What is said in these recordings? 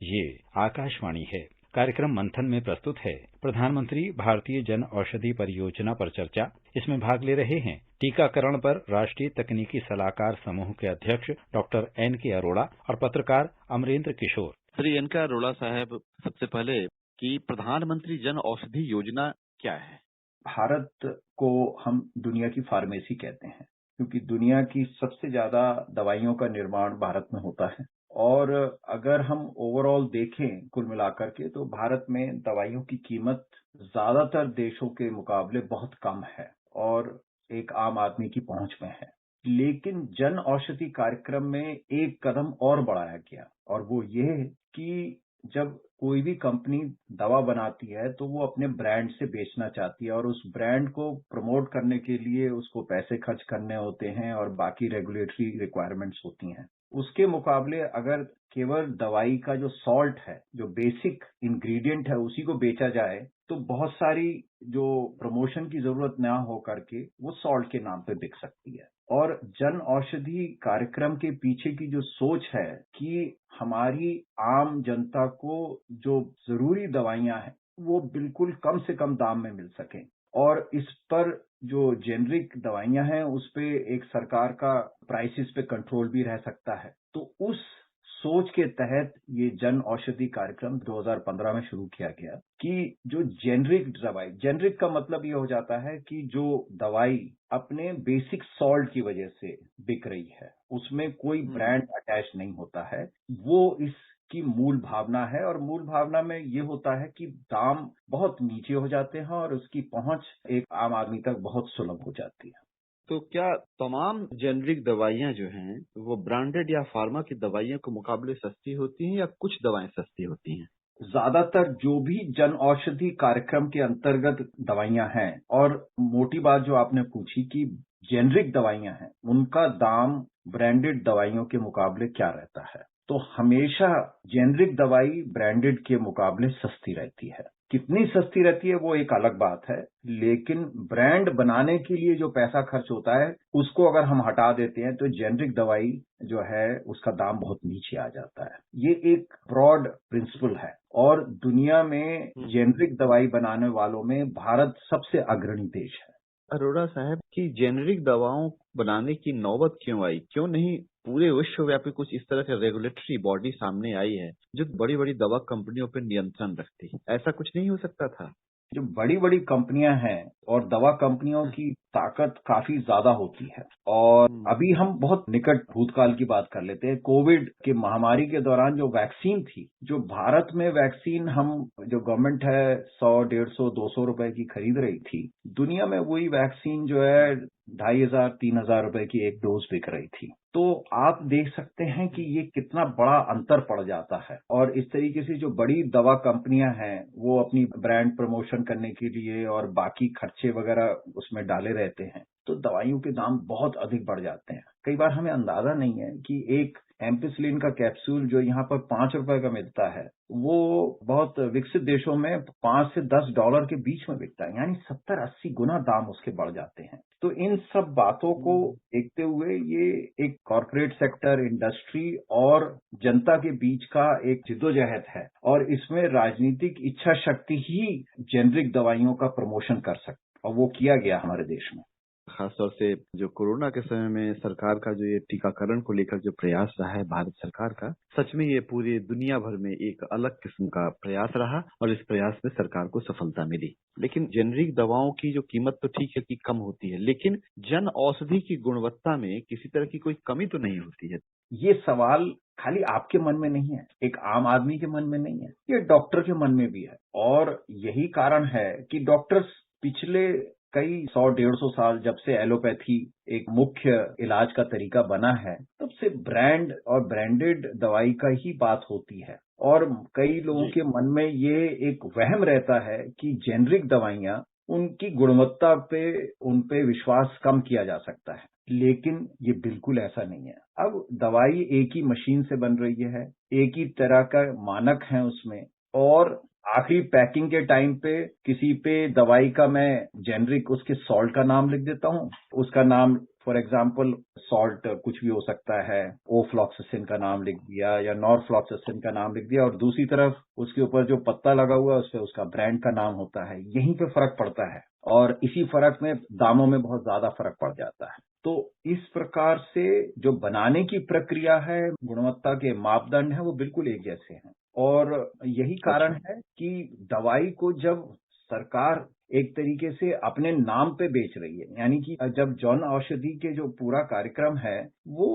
ये आकाशवाणी है। कार्यक्रम मंथन में प्रस्तुत है प्रधानमंत्री भारतीय जन औषधि परियोजना पर चर्चा। इसमें भाग ले रहे हैं टीकाकरण पर राष्ट्रीय तकनीकी सलाहकार समूह के अध्यक्ष डॉक्टर N.K. अरोड़ा और पत्रकार अमरेंद्र किशोर। श्री N.K. अरोड़ा साहब, सबसे पहले कि प्रधानमंत्री जन औषधि योजना क्या है? भारत को हम दुनिया की फार्मेसी कहते हैं, क्योंकि दुनिया की सबसे ज्यादा दवाइयों का निर्माण भारत में होता है। और अगर हम ओवरऑल देखें कुल मिलाकर के, तो भारत में दवाइयों की कीमत ज्यादातर देशों के मुकाबले बहुत कम है और एक आम आदमी की पहुंच में है। लेकिन जन औषधि कार्यक्रम में एक कदम और बढ़ाया गया, और वो ये कि जब कोई भी कंपनी दवा बनाती है तो वो अपने ब्रांड से बेचना चाहती है, और उस ब्रांड को प्रमोट करने के लिए उसको पैसे खर्च करने होते हैं और बाकी रेगुलेटरी रिक्वायरमेंट्स होती हैं। उसके मुकाबले अगर केवल दवाई का जो सॉल्ट है, जो बेसिक इंग्रेडिएंट है, उसी को बेचा जाए तो बहुत सारी जो प्रमोशन की जरूरत ना हो करके वो सॉल्ट के नाम पे बिक सकती है। और जन औषधि कार्यक्रम के पीछे की जो सोच है कि हमारी आम जनता को जो जरूरी दवाइयां हैं वो बिल्कुल कम से कम दाम में मिल सकें, और इस पर जो जेनरिक दवाइयां हैं उस पे एक सरकार का प्राइसेस पे कंट्रोल भी रह सकता है। तो उस सोच के तहत ये जन औषधि कार्यक्रम 2015 में शुरू किया गया कि जो जेनरिक दवाई, जेनरिक का मतलब ये हो जाता है कि जो दवाई अपने बेसिक सॉल्ट की वजह से बिक रही है, उसमें कोई ब्रांड अटैच नहीं होता है, वो इसकी मूल भावना है। और मूल भावना में ये होता है कि दाम बहुत नीचे हो जाते हैं और उसकी पहुंच एक आम आदमी तक बहुत सुलभ हो जाती है। तो क्या तमाम जेनरिक दवाइयां जो हैं वो ब्रांडेड या फार्मा की दवाइयों के मुकाबले सस्ती होती हैं या कुछ दवाएं सस्ती होती हैं? ज्यादातर जो भी जन औषधि कार्यक्रम के अंतर्गत दवाइयां हैं, और मोटी बात जो आपने पूछी कि जेनरिक दवाइयां हैं, उनका दाम ब्रांडेड दवाइयों के मुकाबले क्या रहता है, तो हमेशा जेनरिक दवाई ब्रांडेड के मुकाबले सस्ती रहती है। कितनी सस्ती रहती है वो एक अलग बात है, लेकिन ब्रांड बनाने के लिए जो पैसा खर्च होता है उसको अगर हम हटा देते हैं तो जेनरिक दवाई जो है उसका दाम बहुत नीचे आ जाता है। ये एक ब्रॉड प्रिंसिपल है, और दुनिया में जेनरिक दवाई बनाने वालों में भारत सबसे अग्रणी देश है। अरोड़ा साहब की जेनरिक दवाओं बनाने की नौबत क्यों आई? क्यों नहीं पूरे विश्वव्यापी कुछ इस तरह के रेगुलेटरी बॉडी सामने आई है जो बड़ी बड़ी दवा कंपनियों पर नियंत्रण रखती है? ऐसा कुछ नहीं हो सकता था? जो बड़ी बड़ी कंपनियां हैं और दवा कंपनियों की ताकत काफी ज्यादा होती है, और अभी हम बहुत निकट भूतकाल की बात कर लेते हैं। कोविड की महामारी के दौरान जो वैक्सीन थी, जो भारत में वैक्सीन हम जो गवर्नमेंट है 100, 150, 200 रुपए की खरीद रही थी, दुनिया में वही वैक्सीन जो है 2500, 3000 रुपए की एक डोज बिक रही थी। तो आप देख सकते हैं कि ये कितना बड़ा अंतर पड़ जाता है। और इस तरीके से जो बड़ी दवा कंपनियां हैं वो अपनी ब्रांड प्रमोशन करने के लिए और बाकी खर्चे वगैरह उसमें डाले रहते हैं, तो दवाइयों के दाम बहुत अधिक बढ़ जाते हैं। कई बार हमें अंदाजा नहीं है कि एक एम्पिसिलिन का कैप्सूल जो यहाँ पर 5 रुपए का मिलता है, वो बहुत विकसित देशों में $5 से $10 के बीच में बिकता है, यानी 70-80 गुना दाम उसके बढ़ जाते हैं। तो इन सब बातों को देखते हुए ये एक कॉर्पोरेट सेक्टर, इंडस्ट्री और जनता के बीच का एक जिद्दोजहद है, और इसमें राजनीतिक इच्छा शक्ति ही जेनरिक दवाइयों का प्रमोशन कर सकती, और वो किया गया हमारे देश में। खासतौर से जो कोरोना के समय में सरकार का जो ये टीकाकरण को लेकर जो प्रयास रहा है भारत सरकार का, सच में ये पूरी दुनिया भर में एक अलग किस्म का प्रयास रहा और इस प्रयास में सरकार को सफलता मिली। लेकिन जेनरिक दवाओं की जो कीमत तो ठीक है कि कम होती है, लेकिन जन औषधि की गुणवत्ता में किसी तरह की कोई कमी तो नहीं होती है? ये सवाल खाली आपके मन में नहीं है, एक आम आदमी के मन में नहीं है, ये डॉक्टर के मन में भी है। और यही कारण है कि डॉक्टर्स पिछले कई 100-150 साल, जब से एलोपैथी एक मुख्य इलाज का तरीका बना है, तब से ब्रांड और ब्रांडेड दवाई का ही बात होती है। और कई लोगों के मन में ये एक वहम रहता है कि जेनरिक दवाइयां, उनकी गुणवत्ता पे उन पे विश्वास कम किया जा सकता है, लेकिन ये बिल्कुल ऐसा नहीं है। अब दवाई एक ही मशीन से बन रही है, एक ही तरह का मानक है उसमें, और आखिरी पैकिंग के टाइम पे किसी पे दवाई का मैं जेनरिक उसके सॉल्ट का नाम लिख देता हूँ, उसका नाम फॉर एग्जाम्पल सॉल्ट कुछ भी हो सकता है, ओफ्लॉक्सासिन का नाम लिख दिया या नॉरफ्लॉक्सासिन का नाम लिख दिया, और दूसरी तरफ उसके ऊपर जो पत्ता लगा हुआ है उस पर उसका ब्रांड का नाम होता है। यहीं पे फर्क पड़ता है और इसी फर्क में दामों में बहुत ज्यादा फर्क पड़ जाता है। तो इस प्रकार से जो बनाने की प्रक्रिया है, गुणवत्ता के मापदंड है, वो बिल्कुल एक जैसे हैं। और यही कारण है कि दवाई को जब सरकार एक तरीके से अपने नाम पे बेच रही है, यानी कि जब जन औषधि के जो पूरा कार्यक्रम है वो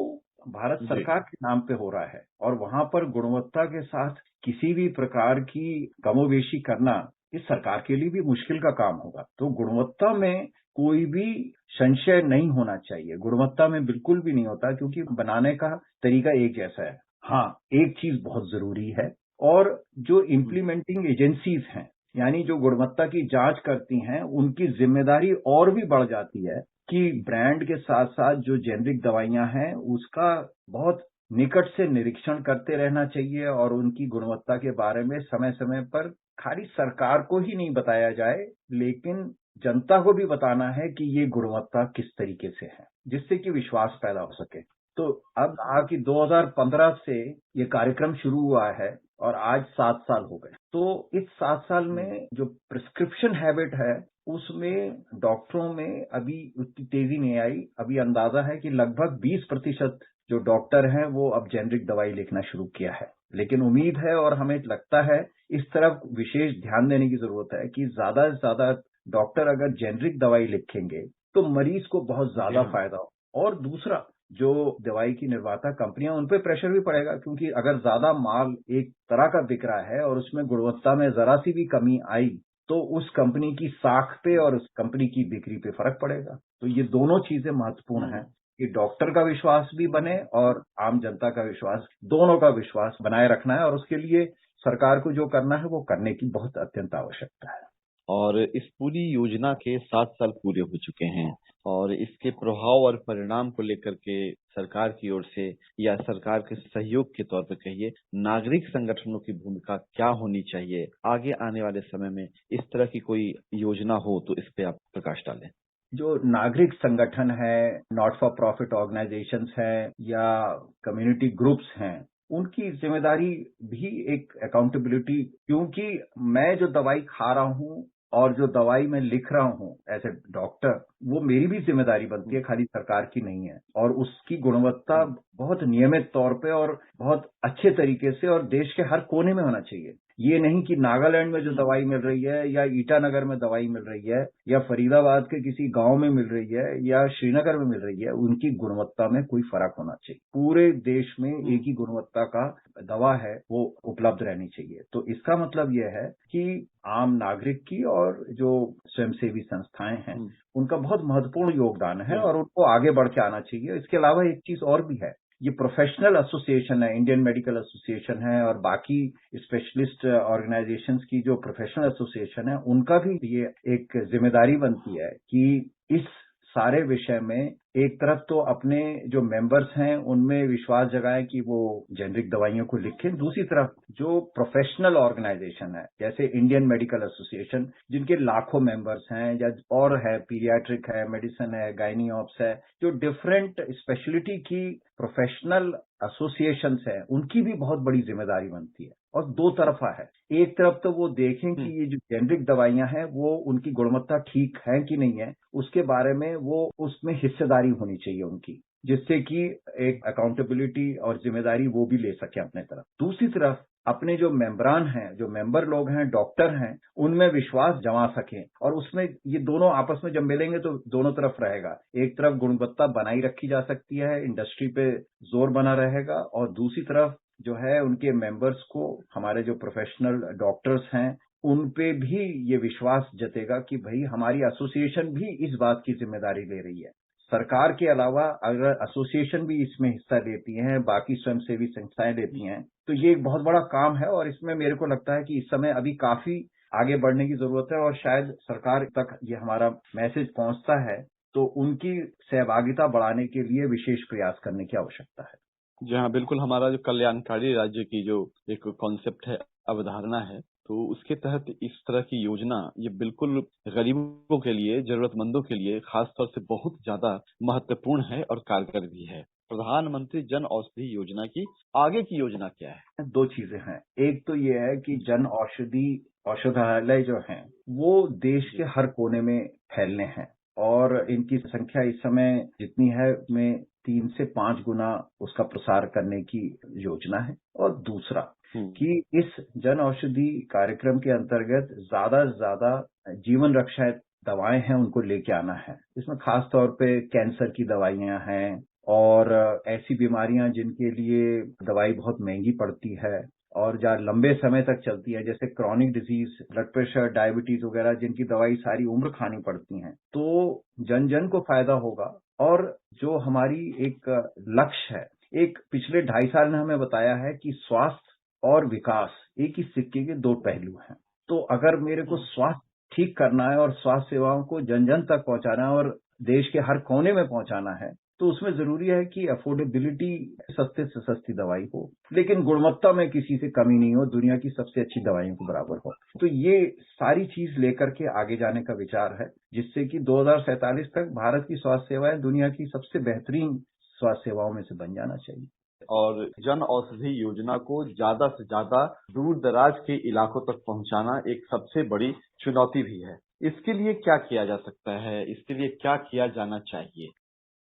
भारत सरकार के नाम पे हो रहा है और वहां पर गुणवत्ता के साथ किसी भी प्रकार की कमोबेशी करना इस सरकार के लिए भी मुश्किल का काम होगा। तो गुणवत्ता में कोई भी संशय नहीं होना चाहिए, गुणवत्ता में बिल्कुल भी नहीं होता, क्योंकि बनाने का तरीका एक जैसा है। हाँ, एक चीज बहुत जरूरी है, और जो इम्प्लीमेंटिंग एजेंसीज हैं, यानी जो गुणवत्ता की जांच करती हैं, उनकी जिम्मेदारी और भी बढ़ जाती है कि ब्रांड के साथ साथ जो जेनरिक दवाइयां हैं उसका बहुत निकट से निरीक्षण करते रहना चाहिए और उनकी गुणवत्ता के बारे में समय समय पर खाली सरकार को ही नहीं बताया जाए, लेकिन जनता को भी बताना है कि ये गुणवत्ता किस तरीके से है, जिससे कि विश्वास पैदा हो सके। तो अब कहा कि 2015 से ये कार्यक्रम शुरू हुआ है और आज 7 साल हो गए। तो इस 7 साल में जो प्रिस्क्रिप्शन हैबिट है उसमें डॉक्टरों में अभी उतनी तेजी नहीं आई। अभी अंदाजा है कि लगभग 20% जो डॉक्टर हैं वो अब जेनरिक दवाई लिखना शुरू किया है, लेकिन उम्मीद है और हमें लगता है इस तरफ विशेष ध्यान देने की जरूरत है कि ज्यादा से ज्यादा डॉक्टर अगर जेनरिक दवाई लिखेंगे तो मरीज को बहुत ज्यादा फायदा हो। और दूसरा, जो दवाई की निर्माता कंपनियां, उन पे प्रेशर भी पड़ेगा, क्योंकि अगर ज्यादा माल एक तरह का बिक रहा है और उसमें गुणवत्ता में जरा सी भी कमी आई तो उस कंपनी की साख पे और उस कंपनी की बिक्री पे फर्क पड़ेगा। तो ये दोनों चीजें महत्वपूर्ण हैं कि डॉक्टर का विश्वास भी बने और आम जनता का विश्वास, दोनों का विश्वास बनाए रखना है, और उसके लिए सरकार को जो करना है वो करने की बहुत अत्यंत आवश्यकता है। और इस पूरी योजना के 7 साल पूरे हो चुके हैं और इसके प्रभाव और परिणाम को लेकर के सरकार की ओर से या सरकार के सहयोग के तौर पर कहिए, नागरिक संगठनों की भूमिका क्या होनी चाहिए आगे आने वाले समय में? इस तरह की कोई योजना हो तो इस पे आप प्रकाश डालें। जो नागरिक संगठन है, नॉट फॉर प्रॉफिट ऑर्गेनाइजेशंस हैं या कम्युनिटी ग्रुप्स हैं, उनकी जिम्मेदारी भी एक अकाउंटेबिलिटी, क्योंकि मैं जो दवाई खा रहा हूं और जो दवाई मैं लिख रहा हूं एज ए डॉक्टर, वो मेरी भी जिम्मेदारी बनती है, खाली सरकार की नहीं है। और उसकी गुणवत्ता बहुत नियमित तौर पे और बहुत अच्छे तरीके से और देश के हर कोने में होना चाहिए। ये नहीं कि नागालैंड में जो दवाई मिल रही है या ईटानगर में दवाई मिल रही है या फरीदाबाद के किसी गांव में मिल रही है या श्रीनगर में मिल रही है, उनकी गुणवत्ता में कोई फर्क होना चाहिए। पूरे देश में एक ही गुणवत्ता का दवा है वो उपलब्ध रहनी चाहिए। तो इसका मतलब यह है कि आम नागरिक की और जो स्वयंसेवी संस्थाएं हैं उनका बहुत महत्वपूर्ण योगदान है और उनको आगे बढ़ के आना चाहिए। इसके अलावा एक चीज और भी है, ये प्रोफेशनल एसोसिएशन है, इंडियन मेडिकल एसोसिएशन है और बाकी स्पेशलिस्ट ऑर्गेनाइजेशंस की जो प्रोफेशनल एसोसिएशन है, उनका भी ये एक जिम्मेदारी बनती है कि इस सारे विषय में एक तरफ तो अपने जो मेंबर्स हैं उनमें विश्वास जगाएं कि वो जेनरिक दवाइयों को लिखें, दूसरी तरफ जो प्रोफेशनल ऑर्गेनाइजेशन है जैसे इंडियन मेडिकल एसोसिएशन, जिनके लाखों मेंबर्स हैं, या और है पीडियाट्रिक है, मेडिसिन है, गायनीऑप्स है, जो डिफरेंट स्पेशलिटी की प्रोफेशनल एसोसिएशंस है, उनकी भी बहुत बड़ी जिम्मेदारी बनती है। और दो तरफा है, एक तरफ तो वो देखें कि ये जो जेनरिक दवाइयां हैं वो उनकी गुणवत्ता ठीक है कि नहीं है, उसके बारे में वो उसमें हिस्सेदारी होनी चाहिए उनकी, जिससे कि एक अकाउंटेबिलिटी और जिम्मेदारी वो भी ले सके अपने तरफ। दूसरी तरफ अपने जो मेंबरान हैं, जो मेंबर लोग हैं, डॉक्टर हैं, उनमें विश्वास जमा सकें, और उसमें ये दोनों आपस में जब मिलेंगे तो दोनों तरफ रहेगा। एक तरफ गुणवत्ता बनाई रखी जा सकती है, इंडस्ट्री पे जोर बना रहेगा, और दूसरी तरफ जो है उनके मेंबर्स को, हमारे जो प्रोफेशनल डॉक्टर्स हैं, उन पे भी ये विश्वास जतेगा कि भाई हमारी एसोसिएशन भी इस बात की जिम्मेदारी ले रही है। सरकार के अलावा अगर एसोसिएशन भी इसमें हिस्सा लेती हैं, बाकी स्वयंसेवी संस्थाएं लेती हैं, तो ये एक बहुत बड़ा काम है और इसमें मेरे को लगता है कि इस समय अभी काफी आगे बढ़ने की जरूरत है और शायद सरकार तक ये हमारा मैसेज पहुंचता है तो उनकी सहभागिता बढ़ाने के लिए विशेष प्रयास करने की आवश्यकता है। जी हाँ, बिल्कुल हमारा जो कल्याणकारी राज्य की जो एक कॉन्सेप्ट है, अवधारणा है, तो उसके तहत इस तरह की योजना ये बिल्कुल गरीबों के लिए, जरूरतमंदों के लिए खास तौर से बहुत ज्यादा महत्वपूर्ण है और कारगर भी है। प्रधानमंत्री जन औषधि योजना की आगे की योजना क्या है? दो चीजें हैं। एक तो ये है कि जन औषधि औषधालय जो हैं वो देश के हर कोने में फैलने हैं और इनकी संख्या इस समय जितनी है उसमें 3 से 5 गुना उसका प्रसार करने की योजना है। और दूसरा कि इस जन औषधि कार्यक्रम के अंतर्गत ज्यादा से ज्यादा जीवन रक्षा दवाएं हैं उनको लेके आना है। इसमें खास तौर पे कैंसर की दवाइयां हैं और ऐसी बीमारियां जिनके लिए दवाई बहुत महंगी पड़ती है और जहाँ लंबे समय तक चलती है, जैसे chronic disease, blood pressure, diabetes वगैरह, जिनकी दवाई सारी उम्र खानी पड़ती है। तो जन जन को फायदा होगा। और जो हमारी एक लक्ष्य है, एक पिछले 2.5 साल ने हमें बताया है कि स्वास्थ्य और विकास एक ही सिक्के के दो पहलू हैं। तो अगर मेरे को स्वास्थ्य ठीक करना है और स्वास्थ्य सेवाओं को जन जन तक पहुंचाना है और देश के हर कोने में पहुंचाना है, तो उसमें जरूरी है कि अफोर्डेबिलिटी, सस्ते से सस्ती दवाई हो, लेकिन गुणवत्ता में किसी से कमी नहीं हो, दुनिया की सबसे अच्छी दवाइयों के बराबर हो। तो ये सारी चीज लेकर के आगे जाने का विचार है, जिससे कि 2047 तक भारत की स्वास्थ्य सेवाएं दुनिया की सबसे बेहतरीन स्वास्थ्य सेवाओं में से बन जाना चाहिए। और जन औषधि योजना को ज्यादा से ज्यादा दूर दराज के इलाकों तक पहुंचाना एक सबसे बड़ी चुनौती भी है। इसके लिए क्या किया जा सकता है? इसके लिए क्या किया जाना चाहिए?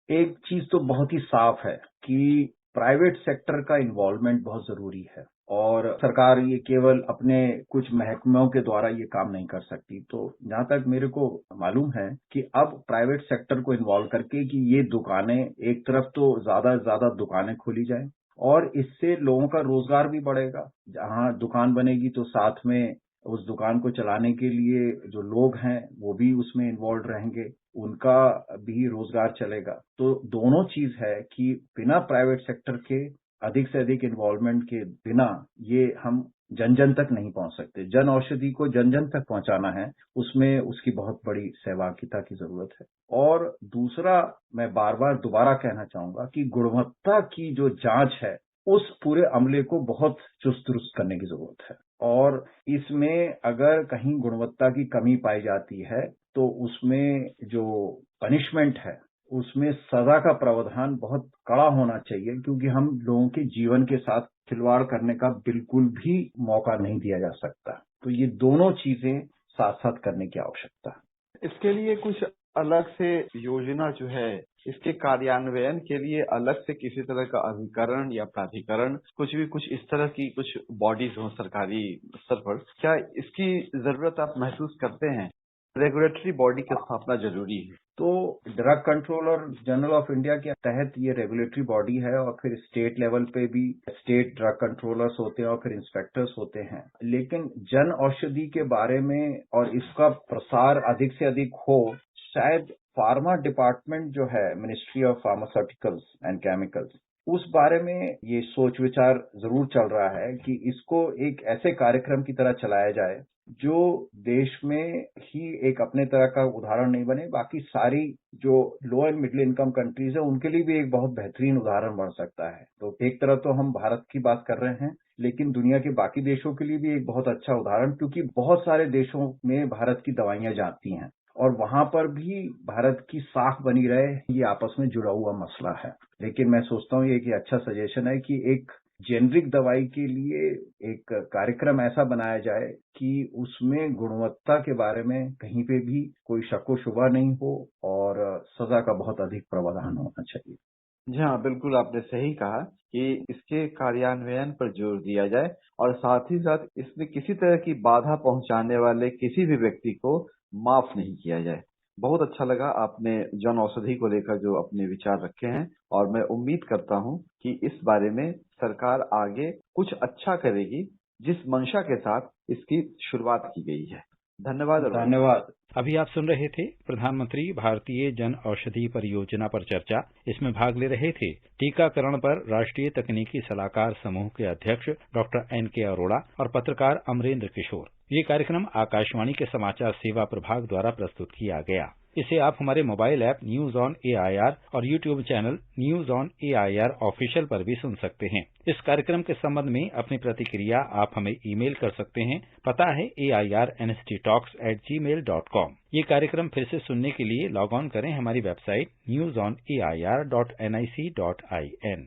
एक चीज तो बहुत ही साफ है कि प्राइवेट सेक्टर का इन्वॉल्वमेंट बहुत जरूरी है और सरकार ये केवल अपने कुछ महकमों के द्वारा ये काम नहीं कर सकती। तो जहां तक मेरे को मालूम है कि अब प्राइवेट सेक्टर को इन्वॉल्व करके कि ये दुकानें, एक तरफ तो ज्यादा से ज्यादा दुकानें खोली जाएं और इससे लोगों का रोजगार भी बढ़ेगा। जहां दुकान बनेगी तो साथ में उस दुकान को चलाने के लिए जो लोग हैं वो भी उसमें इन्वॉल्व रहेंगे, उनका भी रोजगार चलेगा। तो दोनों चीज है कि बिना प्राइवेट सेक्टर के अधिक से अधिक इन्वॉल्वमेंट के बिना ये हम जन जन तक नहीं पहुंच सकते। जन औषधि को जन जन तक पहुंचाना है, उसमें उसकी बहुत बड़ी सहभागिता की जरूरत है। और दूसरा, मैं बार बार दोबारा कहना चाहूंगा कि गुणवत्ता की जो जांच है उस पूरे अमले को बहुत चुस्त दुरुस्त करने की जरूरत है। और इसमें अगर कहीं गुणवत्ता की कमी पाई जाती है तो उसमें जो पनिशमेंट है उसमें सजा का प्रावधान बहुत कड़ा होना चाहिए, क्योंकि हम लोगों के जीवन के साथ खिलवाड़ करने का बिल्कुल भी मौका नहीं दिया जा सकता। तो ये दोनों चीजें साथ साथ करने की आवश्यकता है। इसके लिए कुछ अलग से योजना जो है, इसके कार्यान्वयन के लिए अलग से किसी तरह का अभिकरण या प्राधिकरण, कुछ इस तरह की कुछ बॉडीज हो सरकारी स्तर पर, क्या इसकी जरूरत आप महसूस करते हैं? रेगुलेटरी बॉडी की स्थापना जरूरी है। तो drug controller general of India के तहत ये रेगुलेटरी बॉडी है और फिर स्टेट लेवल पे भी स्टेट ड्रग कंट्रोलर्स होते हैं और फिर इंस्पेक्टर्स होते हैं। लेकिन जन औषधि के बारे में और इसका प्रसार अधिक से अधिक हो, शायद फार्मा डिपार्टमेंट जो है, ministry of pharmaceuticals and chemicals, उस बारे में ये सोच विचार जरूर चल रहा है कि इसको एक ऐसे कार्यक्रम की तरह चलाया जाए जो देश में ही एक अपने तरह का उदाहरण नहीं बने, बाकी सारी जो लो एंड मिडिल इनकम कंट्रीज है उनके लिए भी एक बहुत बेहतरीन उदाहरण बन सकता है। तो एक तरह तो हम भारत की बात कर रहे हैं, लेकिन दुनिया के बाकी देशों के लिए भी एक बहुत अच्छा उदाहरण, क्योंकि बहुत सारे देशों में भारत की दवाइयां जाती हैं और वहां पर भी भारत की साख बनी रहे, ये आपस में जुड़ा हुआ मसला है। लेकिन मैं सोचता हूँ ये एक अच्छा सजेशन है कि एक जेनरिक दवाई के लिए एक कार्यक्रम ऐसा बनाया जाए कि उसमें गुणवत्ता के बारे में कहीं पे भी कोई शक शुबा नहीं हो और सजा का बहुत अधिक प्रावधान होना चाहिए। जी हाँ, बिल्कुल आपने सही कहा कि इसके कार्यान्वयन पर जोर दिया जाए और साथ ही साथ इसमें किसी तरह की बाधा पहुंचाने वाले किसी भी व्यक्ति को माफ नहीं किया जाए। बहुत अच्छा लगा आपने जन औषधि को लेकर जो अपने विचार रखे हैं और मैं उम्मीद करता हूं कि इस बारे में सरकार आगे कुछ अच्छा करेगी, जिस मंशा के साथ इसकी शुरुआत की गई है। धन्यवाद। अभी आप सुन रहे थे प्रधानमंत्री भारतीय जन औषधि परियोजना पर चर्चा। इसमें भाग ले रहे थे टीकाकरण पर राष्ट्रीय तकनीकी सलाहकार समूह के अध्यक्ष डॉक्टर N.K. अरोड़ा और पत्रकार अमरेंद्र किशोर। ये कार्यक्रम आकाशवाणी के समाचार सेवा प्रभाग द्वारा प्रस्तुत किया गया। इसे आप हमारे mobile app news on AIR और YouTube channel news on AIR official पर भी सुन सकते हैं। इस कार्यक्रम के संबंध में अपनी प्रतिक्रिया आप हमें ईमेल कर सकते हैं। पता है airnsttalks@gmail.com। ये कार्यक्रम फिर से सुनने के लिए लॉग ऑन करें हमारी वेबसाइट newsonair.nic.in।